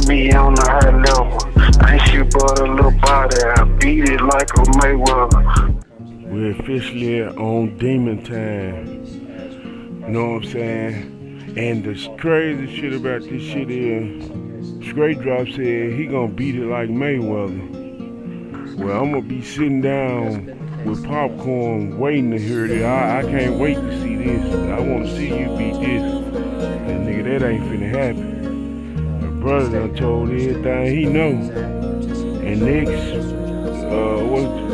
me on a high level. Ain't shit but a little body. I beat it like a Mayweather. We're officially on demon time. You know what I'm saying? And the crazy shit about this shit is, Straight Drop said he gonna beat it like Mayweather. Well, I'm gonna be sitting down with popcorn waiting to hear this. I can't wait to see this. I wanna see you beat this. And nigga, that ain't finna happen. My brother done told everything he know. And next,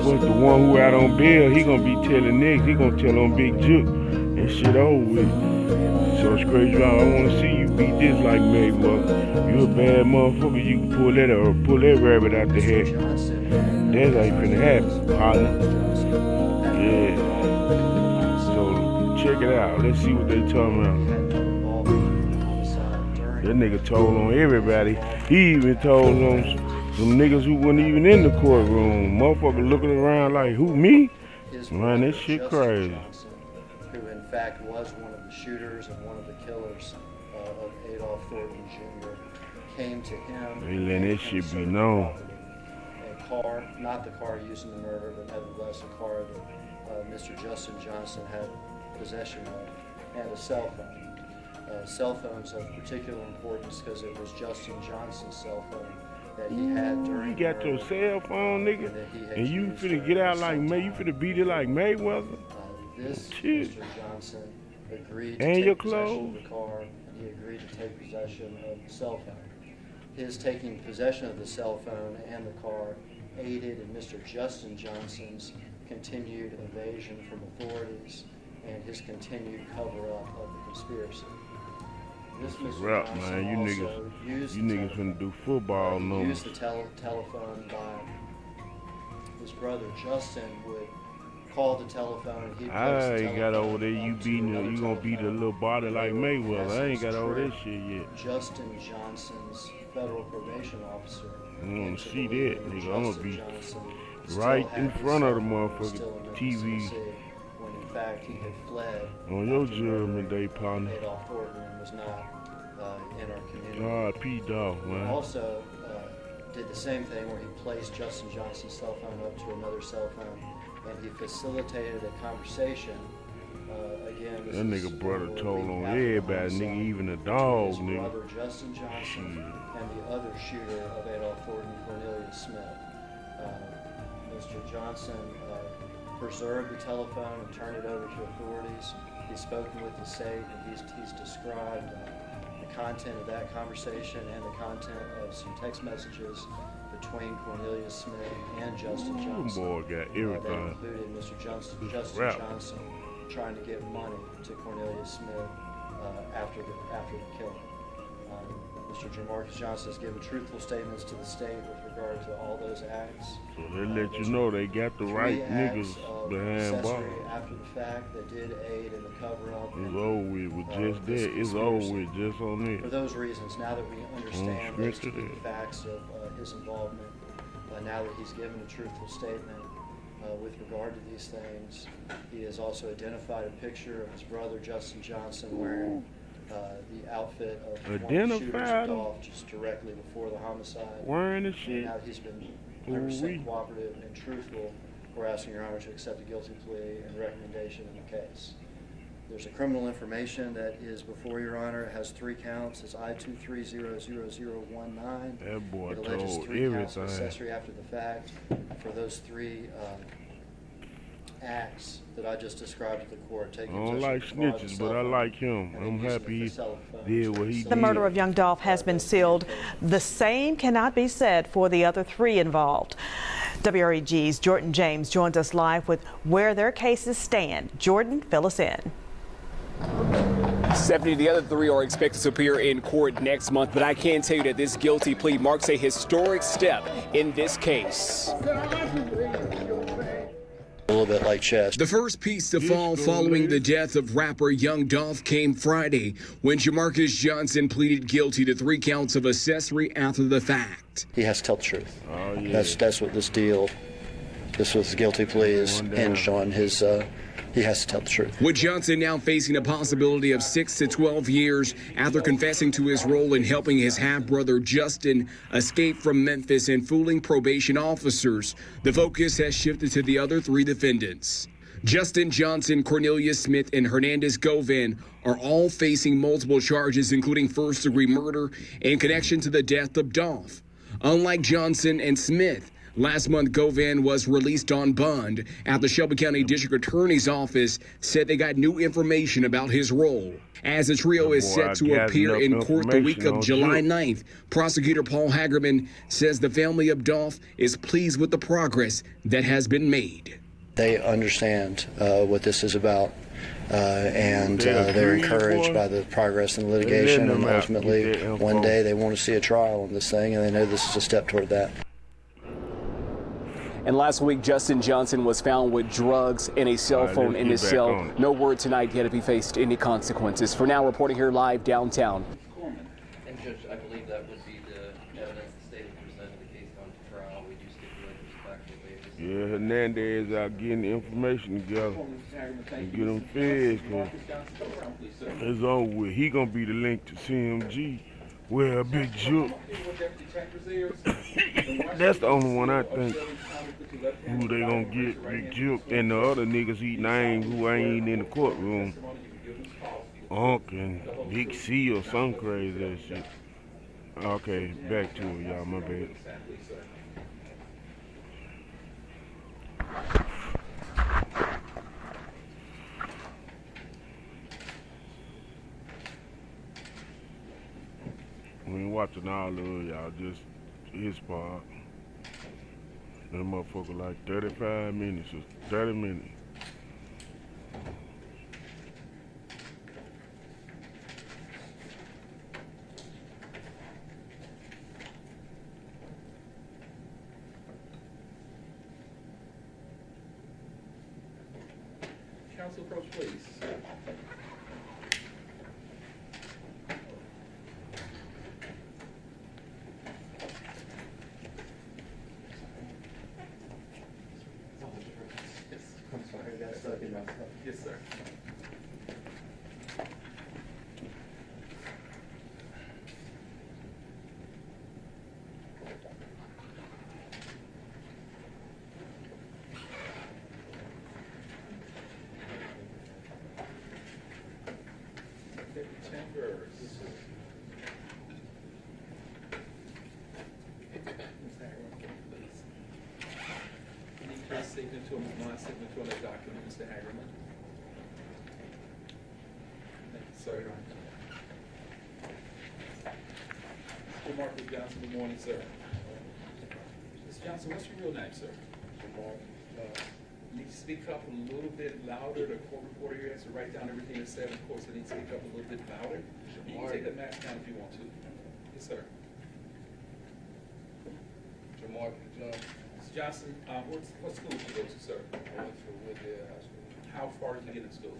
what's the one who out on bail? He gonna be telling next. He gonna tell on Big Juke and shit over with. So Straight Drop, I wanna see you beat this like Mayweather. You a bad motherfucker. You can pull that rabbit out the hat. That ain't finna happen, partner. Yeah. So check it out. Let's see what they talking about. That nigga told on everybody. He even told on some niggas who wasn't even in the courtroom. Motherfucker looking around like, who, me? Man, that shit crazy. Who in fact was one of the shooters and one of the killers of Adolph Thornton Jr. came to him. They letting that shit be known. A car, not the car used in the murder, but nevertheless a car that Mr. Justin Johnson had possession of, and a cell phone. Cell phones of particular importance because it was Justin Johnson's cell phone that he had during You got your cell phone, nigga, and you finna get out like May, you finna beat it like Mayweather? This Shit. Mr. Johnson agreed to And take your possession clothes. of the car, and he agreed to take possession of the cell phone. His taking possession of the cell phone and the car aided in Mr. Justin Johnson's continued evasion from authorities and his continued cover-up of the conspiracy. This Mr. Rap, Johnson man, you niggas finna do football numbers. used the telephone by his brother Justin would call the telephone and he'd place the I ain't got telephone over there. You up to beating another it. You gonna beat a telephone. little body like Mayweather. I ain't got over that Trick shit yet. Justin Johnson's federal probation officer. I wanna into see believing that, nigga. I'm gonna Justin be Johnson right still in had his front of the cell phone motherfucking still in Memphis, TV. Tennessee, when in fact he had fled On your after judgment murdering day, partner. Adolph Thornton and was not in our community. God, P Dog, man. Also did the same thing where he placed Justin Johnson's cell phone up to another cell phone and he facilitated a conversation. Again, this That nigga is brother a told week on after the everybody, homicide, nigga, even a between dog, his nigga. brother Justin Johnson and the other shooter of Adolph Thornton, Cornelius Smith. Mr. Johnson preserved the telephone and turned it over to authorities. He's spoken with the state and he's described the content of that conversation and the content of some text messages between Cornelius Smith and Justin Johnson. Boy got That everything. included Mr. Justin rap. Johnson trying to give money to Cornelius Smith after the killing. Mr. Jamarcus Johnson has given truthful statements to the state with regard to all those acts. So they let you know they got the right niggas behind bars. After the fact that did aid in the cover-up. It's over with just that. It's over with just on For that. those reasons, now that we understand those strength key of that. facts of his involvement, now that he's given a truthful statement with regard to these things, he has also identified a picture of his brother Justin Johnson wearing the outfit of one of the shooters Identified him? off just directly before the homicide. Wearing the shit. Now that he's been 100% cooperative and truthful, we're asking Your Honor to accept a guilty plea and recommendation in the case. There's a criminal information that is before Your Honor. It has 3 counts. It's I-2300019. That boy It alleges told 3 counts of everything. accessory after the fact for those 3 acts that I just described to the court. I don't like snitches, but I like him. I'm happy he did what he did. The murder of young Dolph has been sealed. The same cannot be said for the other 3 involved. WREG's Jordan James joins us live with where their cases stand. Jordan, fill us in. Stephanie, the other 3 are expected to appear in court next month, but I can tell you that this guilty plea marks a historic step in this case. A little bit like chess. The first piece to fall following the death of rapper Young Dolph came Friday when Jamarcus Johnson pleaded guilty to 3 counts of accessory after the fact. He has to tell the truth. Oh, yeah. That's what this deal, this was the guilty plea is hinged on, his he has to tell the truth. With Johnson now facing a possibility of 6 to 12 years after confessing to his role in helping his half-brother Justin escape from Memphis and fooling probation officers, the focus has shifted to the other 3 defendants. Justin Johnson, Cornelius Smith, and Hernandez Govan are all facing multiple charges, including first-degree murder in connection to the death of Dolph. Unlike Johnson and Smith, last month Govan was released on bond after the Shelby County District Attorney's Office said they got new information about his role. As the trio is set to appear in court the week of July 9th, prosecutor Paul Hagerman says the family of Dolph is pleased with the progress that has been made. They understand what this is about, and they're encouraged by the progress in litigation, and ultimately one day they want to see a trial on this thing, and they know this is a step toward that. And last week, Justin Johnson was found with drugs and a cell phone in his cell. No word tonight yet if he faced any consequences. For now, reporting here live downtown. And Judge, I believe that would be the evidence the state would present in the case going to trial. We do stipulate there's factual basis. Yeah, Hernandez out getting the information together and get him fed, cause it's over with. He gonna be the link to CMG. Well, Big Juke. That's the only one I think who they gonna get, Big Juke, and the other niggas he named who ain't in the courtroom. Unc and Big C or some crazy ass shit. Okay, back to it, y'all, my bad. We ain't watching all of y'all, just his part. That motherfucker like 35 minutes or 30 minutes. Council approach, please. I'm sorry, I got stuck in my stuff. Yes, sir. Deputy Chambers. Can you please signature and non-signature on that document, Mr. Hagerman? Thank you, sir. Mr. Marcus Johnson, good morning, sir. Mr. Johnson, what's your real name, sir? You need to speak up a little bit louder. The court reporter here has to write down everything that's said. Of course, I need to speak up a little bit louder. You can take that mask down if you want to. Yes, sir. Mr. Johnson, what school did you go to, sir? I went to Woodville High School. How far did you get in school?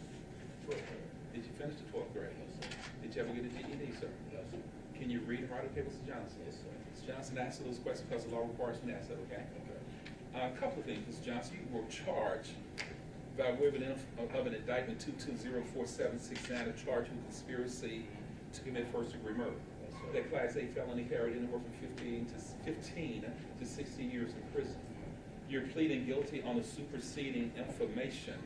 12th grade. Did you finish the 12th grade? No, sir. Did you ever get a GED, sir? No, sir. Can you read and write okay, Mr. Johnson? Yes, sir. Mr. Johnson, answer those questions because the law requires me to answer that, okay? Okay. A couple of things, Mr. Johnson. You were charged by way of an indictment 2204769, a charge with conspiracy to commit first-degree murder. Yes, sir. That Class A felony carried anywhere from 15 to 16 years in prison. You're pleading guilty on the superseding information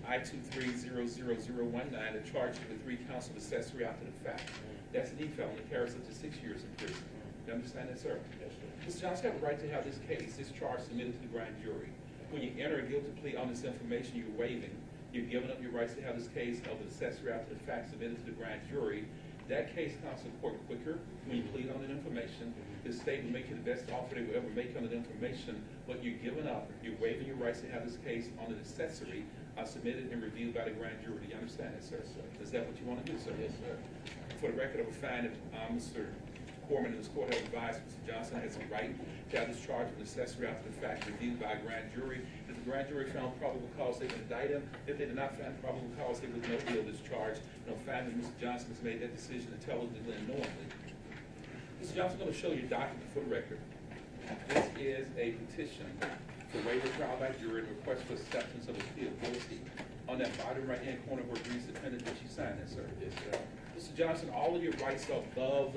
I-23-00019, a charge with 3 counts of accessory after the fact. That's an E felony, carries up to 6 years in prison. You understand that, sir? Yes, sir. Mr. Johnson, you have a right to have this case, this charge submitted to the grand jury. When you enter a guilty plea on this information, you're waiving. You're giving up your rights to have this case of the accessory after the fact submitted to the grand jury. That case comes to court quicker when you plead on that information. The state will make you the best offer they will ever make on that information, but you're giving up. You're waiving your rights to have this case on an accessory submitted and reviewed by the grand jury. Do you understand that, sir? Yes, sir. Is that what you want to do, sir? Yes, sir. For the record, I would find that Mr. Corman in this court have advised Mr. Johnson has the right to have this charge of accessory after the fact reviewed by a grand jury. If the grand jury found probable cause, they would indict him. If they did not find probable cause, they would no deal this charge. They'll find that Mr. Johnson has made that decision intelligently and knowingly. Mr. Johnson, I'm going to show you a document for the record. This is a petition to waive the trial by jury and request for acceptance of a plea of guilty. On that bottom right-hand corner where it reads defendant, did you sign that, sir? Yes, sir. Mr. Johnson, all of your rights are above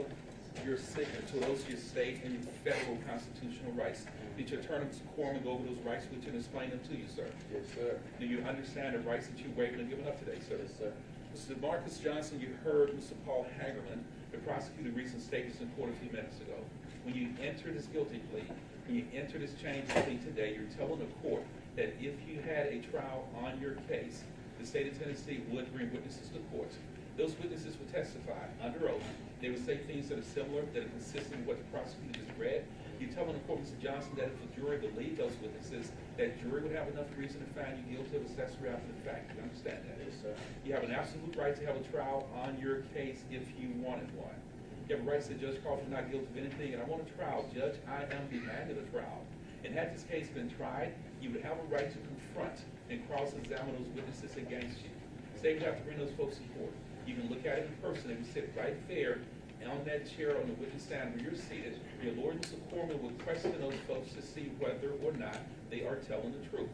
your signature, those are your state and your federal constitutional rights. Did your attorney, Mr. Corman, go over those rights with you and explain them to you, sir? Yes, sir. Do you understand the rights that you're waiving and giving up today, sir? Yes, sir. Mr. Marcus Johnson, you heard Mr. Paul Hagerman, the prosecutor, recent statements in court a few minutes ago. When you enter this guilty plea, when you enter this change of plea today, you're telling the court that if you had a trial on your case, the state of Tennessee would bring witnesses to court. Those witnesses would testify under oath. They would say things that are similar, that are consistent with what the prosecutor just read. You're telling the court, Mr. Johnson, that if the jury believed those witnesses, that jury would have enough reason to find you guilty of accessory after the fact. You understand that? Yes, sir. You have an absolute right to have a trial on your case if you wanted one. You have a right to say, Judge Crawford, not guilty of anything, and I want a trial. Judge, I am demanding a trial. And had this case been tried, you would have a right to confront and cross-examine those witnesses against you. State would have to bring those folks to court. You can look at it in person. They would sit right there on that chair on the witness stand where you're seated. Your lawyer, Mr. Corman, would question those folks to see whether or not they are telling the truth.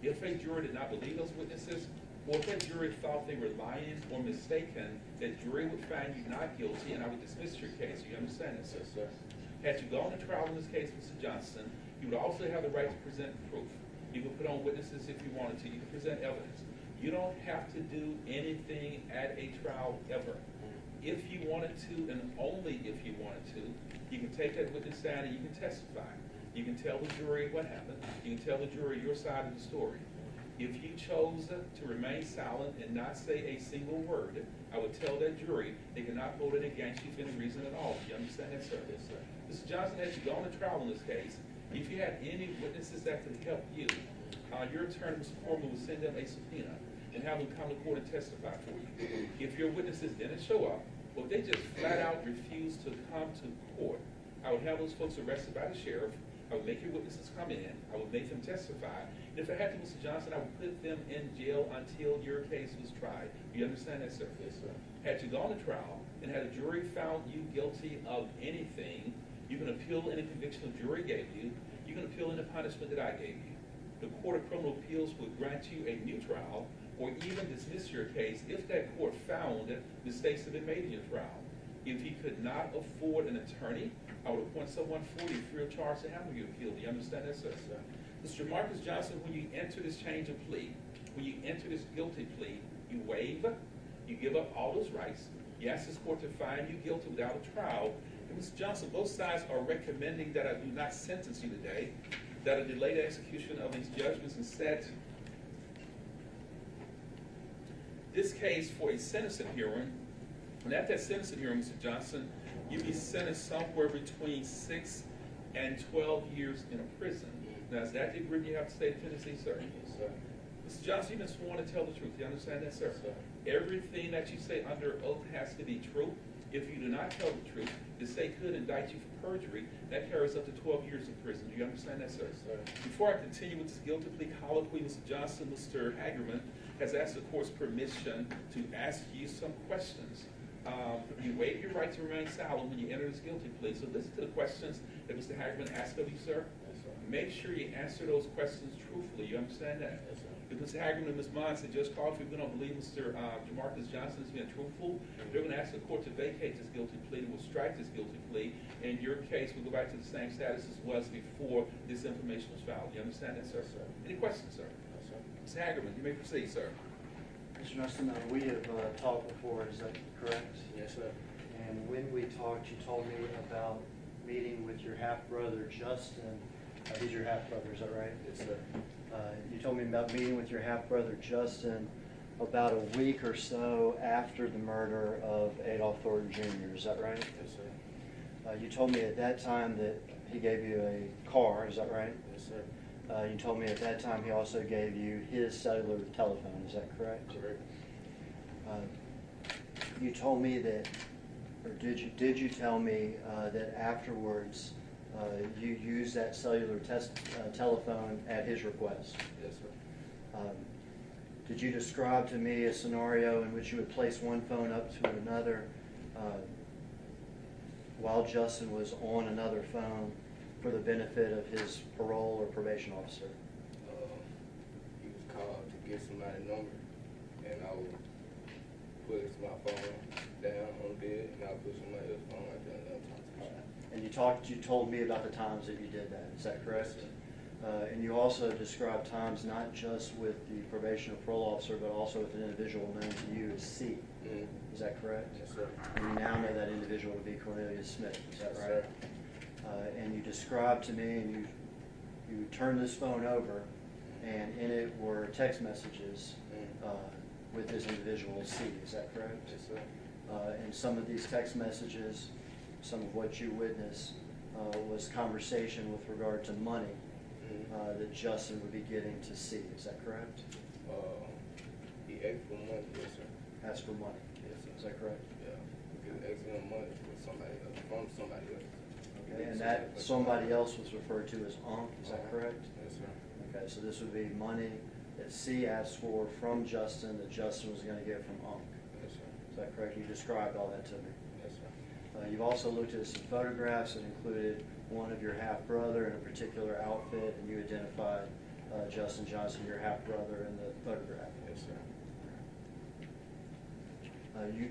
If a jury did not believe those witnesses, or if that jury thought they were lying or mistaken, that jury would find you not guilty and I would dismiss your case. You understand that, sir? Yes, sir. Had you gone to trial in this case, Mr. Johnson, you would also have the right to present proof. You could put on witnesses if you wanted to. You could present evidence. You don't have to do anything at a trial ever. If you wanted to, and only if you wanted to, you can take that witness stand and you can testify. You can tell the jury what happened. You can tell the jury your side of the story. If you chose to remain silent and not say a single word, I would tell that jury they cannot hold it against you for any reason at all. Do you understand that, sir? Yes, sir. Mr. Johnson, had you gone to trial in this case, if you had any witnesses that could help you, your attorney, Mr. Corman, would send them a subpoena and have them come to court and testify for you. If your witnesses didn't show up, or if they just flat out refused to come to court, I would have those folks arrested by the sheriff. I would make your witnesses come in. I would make them testify. And if I had to, Mr. Johnson, I would put them in jail until your case was tried. Do you understand that, sir? Yes, sir. Had you gone to trial and had a jury found you guilty of anything, you can appeal any conviction the jury gave you. You can appeal any punishment that I gave you. The Court of Criminal Appeals would grant you a new trial or even dismiss your case if that court found mistakes have been made in your trial. If you could not afford an attorney, I would appoint someone for you free of charge to handle your appeal. Do you understand that, sir? Mr. Marcus Johnson, when you enter this change of plea, when you enter this guilty plea, you waive, you give up all those rights. You ask this court to find you guilty without a trial. And Mr. Johnson, both sides are recommending that I do not sentence you today, that I delay the execution of these judgments and set this case for a sentencing hearing. And at that sentencing hearing, Mr. Johnson, you'll be sentenced somewhere between 6 and 12 years in a prison. Now, is that the agreement you have to state of Tennessee, sir? Yes, sir. Mr. Johnson, you just want to tell the truth. You understand that, sir? Yes, sir. Everything that you say under oath has to be true. If you do not tell the truth, the state could indict you for perjury. That carries up to 12 years in prison. Do you understand that, sir? Yes, sir. Before I continue with this guilty plea colloquy, Mr. Johnson, Mr. Hagerman has asked the court's permission to ask you some questions. You waive your right to remain silent when you enter this guilty plea. So listen to the questions that Mr. Hagerman asked of you, sir. Yes, sir. Make sure you answer those questions truthfully. You understand that? Yes, sir. If Mr. Hagerman and Ms. Mond said, Judge Crawford, we don't believe Mr. Jamarcus Johnson is being truthful, they're going to ask the court to vacate this guilty plea, will strike this guilty plea, and your case will go back to the same status as was before this information was filed. You understand that, sir? Yes, sir. Any questions, sir? No, sir. Mr. Hagerman, you may proceed, sir. Mr. Johnson, we have talked before, is that correct? Yes, sir. And when we talked, you told me about meeting with your half-brother, Justin. He's your half-brother, is that right? Yes, sir. You told me about meeting with your half-brother, Justin, about a week or so after the murder of Adolph Thornton Jr., is that right? Yes, sir. You told me at that time that he gave you a car, is that right? Yes, sir. You told me at that time he also gave you his cellular telephone, is that correct? Correct. You told me that, or did you tell me that afterwards you used that cellular telephone at his request? Yes, sir. Did you describe to me a scenario in which you would place one phone up to another while Justin was on another phone, for the benefit of his parole or probation officer? He was called to get somebody's number, and I would put my phone down on the bed, and I would put somebody else's phone right there and let them talk to me. And you told me about the times that you did that, is that correct? Yes, sir. And you also described times not just with the probation or parole officer, but also with an individual known to you as C. Mm. Is that correct? Yes, sir. And you now know that individual to be Cornelius Smith, is that Yes, right? sir. And you described to me, and you turned this phone over, and in it were text messages with this individual C, is that correct? Yes, sir. And some of these text messages, some of what you witnessed, was conversation with regard to money that Justin would be getting to C, is that correct? He asked for money, yes, sir. Asked for money, Yes, sir. is that correct? Yeah, because asking him money for somebody else, from somebody else. Okay, and that somebody else was referred to as Unc, is that correct? Yes, sir. Okay, so this would be money that C asked for from Justin that Justin was gonna get from Unc. Yes, sir. Is that correct? You described all that to me. Yes, sir. You've also looked at some photographs that included one of your half-brother in a particular outfit, and you identified Justin Johnson, your half-brother, in the photograph. Yes, sir.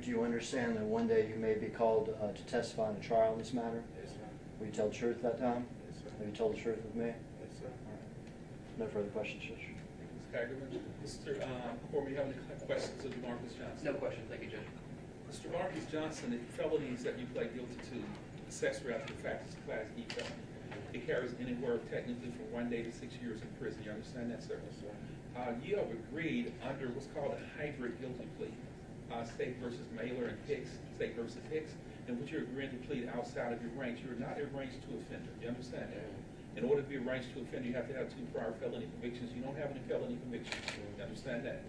Do you understand that one day you may be called to testify in a trial in this matter? Yes, sir. Will you tell the truth that time? Yes, sir. Have you told the truth with me? Yes, sir. All right. No further questions, Judge. Mr. Hagerman, Mr. Corby, you have any questions of Marcus Johnson? No question, thank you, Judge. Mr. Marcus Johnson, the felonies that you pled guilty to, accessory after the fact is a Class E felony. It carries anywhere technically from 1 day to 6 years in prison. You understand that, sir? Yes, sir. You have agreed under what's called a hybrid guilty plea, State versus Mailer and Hicks, State versus Hicks, in which you're agreeing to plead outside of your range. You're not a range 2 offender. You understand that? In order to be a range 2 offender, you have to have 2 prior felony convictions. You don't have any felony convictions. You understand that?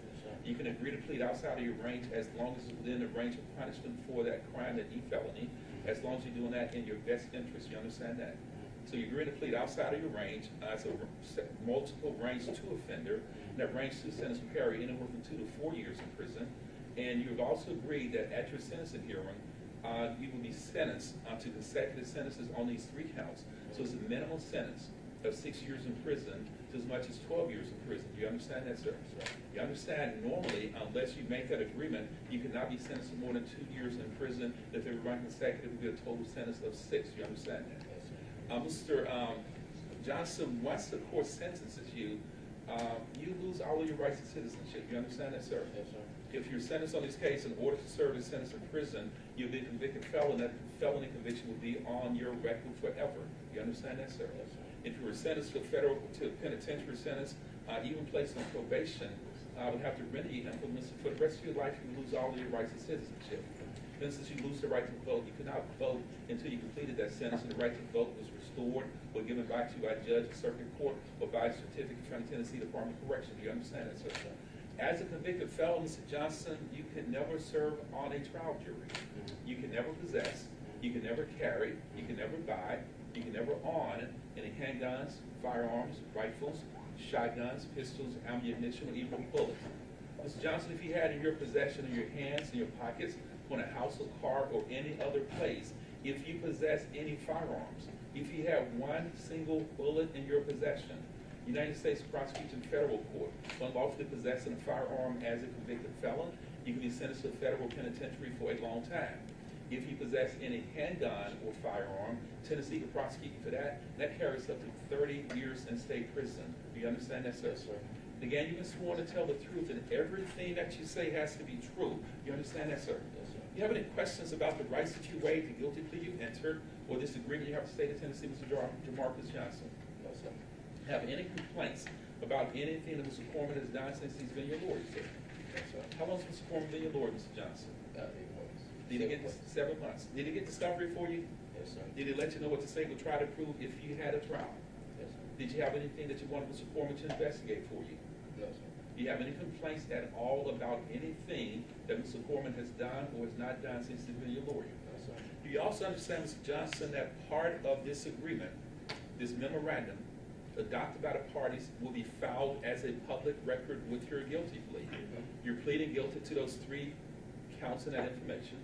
You can agree to plead outside of your range as long as it's within the range of punishment for that crime, that E felony, as long as you're doing that in your best interest. You understand that? So you agree to plead outside of your range as a multiple range 2 offender. That range 2 sentence will carry anywhere from 2 to 4 years in prison. And you've also agreed that at your sentencing hearing, you will be sentenced to consecutive sentences on these 3 counts. So it's a minimum sentence of 6 years in prison to as much as 12 years in prison. Do you understand that, sir? You understand normally, unless you make that agreement, you cannot be sentenced to more than 2 years in prison. If they run consecutive, it would be a total sentence of 6. You understand that? Mr. Johnson, once the court sentences you, you lose all of your rights to citizenship. You understand that, sir? Yes, sir. If you're sentenced on this case, in order to serve this sentence in prison, you'll be a convicted felon. That felony conviction will be on your record forever. You understand that, sir? Yes, sir. If you were sentenced to a penitentiary sentence, even placed on probation, would have to render you implements. For the rest of your life, you lose all of your rights to citizenship. For instance, you lose the right to vote. You cannot vote until you completed that sentence, and the right to vote was restored or given back to you by a judge, a circuit court, or by a certificate from the Tennessee Department of Corrections. Do you understand that, sir? As a convicted felon, Mr. Johnson, you can never serve on a trial jury. You can never possess. You can never carry. You can never buy. You can never own any handguns, firearms, rifles, shotguns, pistols, ammunition, or even bullets. Mr. Johnson, if you had in your possession, in your hands, in your pockets, on a house or car or any other place, if you possess any firearms, if you have one single bullet in your possession, United States prosecution federal court, unlawfully possessing a firearm as a convicted felon, you can be sentenced to a federal penitentiary for a long time. If you possess any handgun or firearm, Tennessee can prosecute you for that. That carries up to 30 years in state prison. Do you understand that, sir? Yes, sir. Again, you've been sworn to tell the truth, and everything that you say has to be true. You understand that, sir? Yes, sir. You have any questions about the rights that you waived, the guilty plea you entered, or this agreement you have to state of Tennessee, Mr. Jamarcus Johnson? No, sir. Have any complaints about anything that Mr. Corman has done since he's been your lawyer, sir? Yes, sir. How long has Mr. Corman been your lawyer, Mr. Johnson? 8 months. Did he get 7 months? Did he get discovery for you? Yes, sir. Did he let you know what the state would try to prove if you had a trial? Yes, sir. Did you have anything that you wanted Mr. Corman to investigate for you? No, sir. Do you have any complaints at all about anything that Mr. Corman has done or has not done since he's been your lawyer? No, sir. Do you also understand, Mr. Johnson, that part of this agreement, this memorandum, adopted by the parties, will be filed as a public record with your guilty plea? You're pleading guilty to those 3 counts in that information.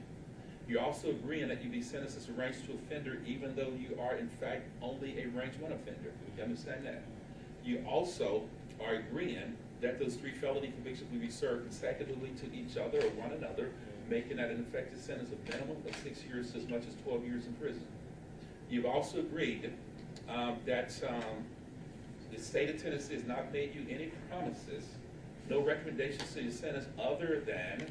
You're also agreeing that you be sentenced as a range 2 offender even though you are in fact only a range 1 offender. You understand that? You also are agreeing that those 3 felony convictions will be served consecutively to each other or one another, making that an effective sentence of minimum of 6 years to as much as 12 years in prison. You've also agreed that the state of Tennessee has not made you any promises, no recommendations to your sentence other than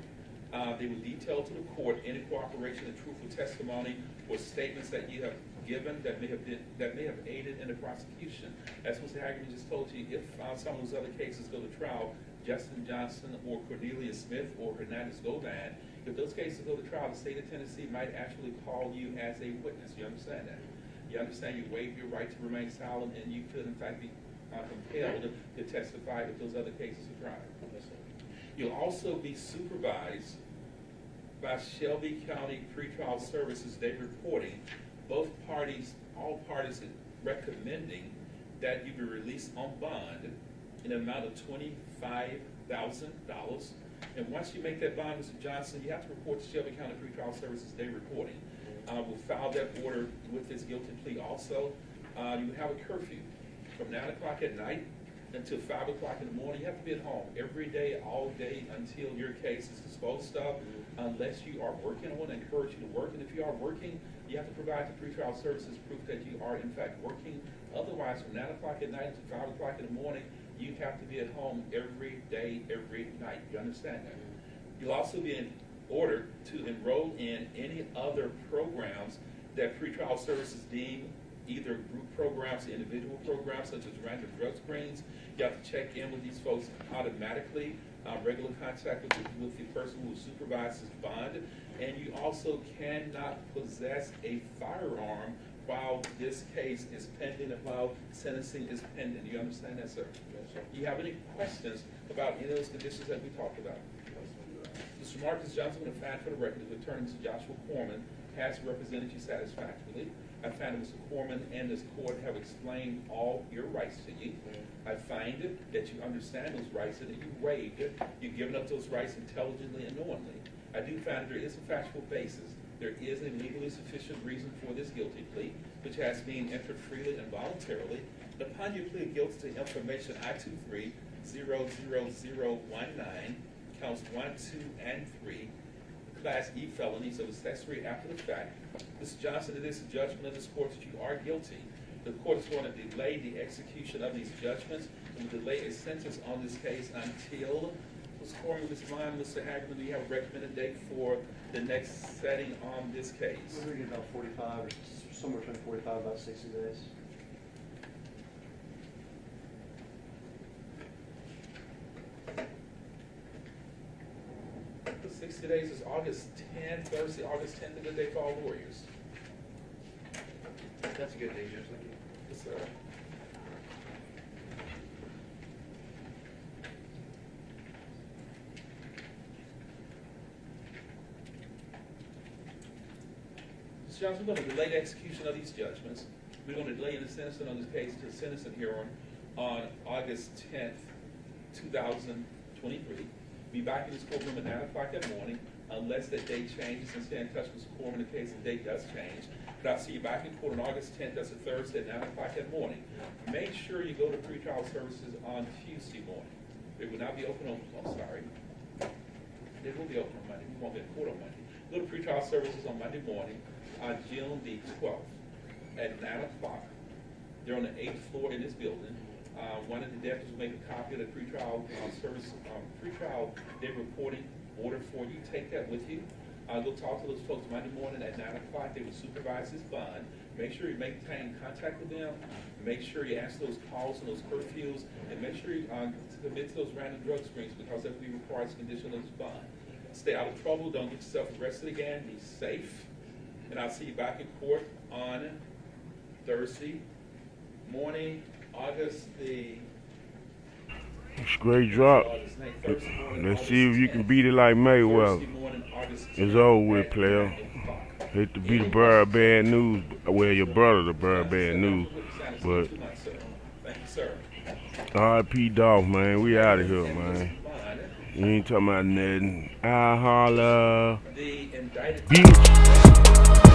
they will detail to the court any cooperation and truthful testimony or statements that you have given that may have aided in the prosecution. As Mr. Haggerty just told you, if some of those other cases go to trial, Justin Johnson or Cornelius Smith or Hernandez Govan, if those cases go to trial, the state of Tennessee might actually call you as a witness. You understand that? You understand you waive your right to remain silent, and you could in fact be compelled to testify if those other cases are tried. You'll also be supervised by Shelby County Pretrial Services. They're reporting both parties, all parties recommending that you be released on bond in an amount of $25,000. And once you make that bond, Mr. Johnson, you have to report to Shelby County Pretrial Services. They're reporting. We'll file that order with this guilty plea also. You have a curfew from 9 o'clock at night until 5 o'clock in the morning. You have to be at home every day, all day, until your case is disposed of, unless you are working. I want to encourage you to work, and if you are working, you have to provide the pretrial services proof that you are in fact working. Otherwise, from 9 o'clock at night to 5 o'clock in the morning, you have to be at home every day, every night. You understand that? You'll also be in order to enroll in any other programs that pretrial services deem either group programs or individual programs, such as random drug screens. You have to check in with these folks automatically, regular contact with the person who supervises bond, and you also cannot possess a firearm while this case is pending and while sentencing is pending. Do you understand that, sir? Yes, sir. Do you have any questions about any of those conditions that we talked about? Mr. Marcus Johnson, when I found for the record, the attorney, Mr. Joshua Corman, has represented you satisfactorily. I find that Mr. Corman and this court have explained all your rights to you. I find that you understand those rights and that you waived it. You've given up those rights intelligently and knowingly. I do find that there is a factual basis. There is a legally sufficient reason for this guilty plea, which has been entered freely and voluntarily. And upon your plea of guilty to information I-23-00019, counts 1, 2, and 3, Class E felonies of accessory after the fact. Mr. Johnson, it is a judgment of this court that you are guilty. The court is going to delay the execution of these judgments and will delay a sentence on this case until Ms. Corman, Ms. Vaughn, Mr. Haggerty, do you have a recommended date for the next setting on this case? We're going to get about 45 or somewhere between 45 about 60 days. 60 days is August 10th, Thursday, August 10th, a good day for all lawyers. That's a good day, Judge. Thank you. Yes, sir. Mr. Johnson, we're going to delay the execution of these judgments. We're going to delay the sentencing on this case to the sentencing hearing on August 10th, 2023. Be back in this courtroom at 9 o'clock that morning, unless that date changes, and stay in touch with Mr. Corman in case the date does change. But I'll see you back in court on August 10th, that's a Thursday at 9 o'clock that morning. Make sure you go to pretrial services on Tuesday morning. It will not be open on, It will be open on Monday. We won't be in court on Monday. Go to pretrial services on Monday morning, June the 12th at 9 o'clock. They're on the 8th floor in this building. One of the deputies will make a copy of the pretrial pretrial day reporting order for you. Take that with you. Go talk to those folks Monday morning at 9 o'clock. They will supervise this bond. Make sure you maintain contact with them. Make sure you answer those calls and those curfews. And make sure you commit to those random drug screens, because that will be required as a condition of this bond. Stay out of trouble. Don't get yourself arrested again. Be safe. And I'll see you back in court on Thursday morning, August the... It's a great drop. Let's see if you can beat it like Mayweather. It's over with, player. Hate to be the bird bad news. Well, your brother the bird bad news. But R.I.P. Dolph, man. We out of here, man. You ain't talking about nothing. I holla. The indicted Bitch.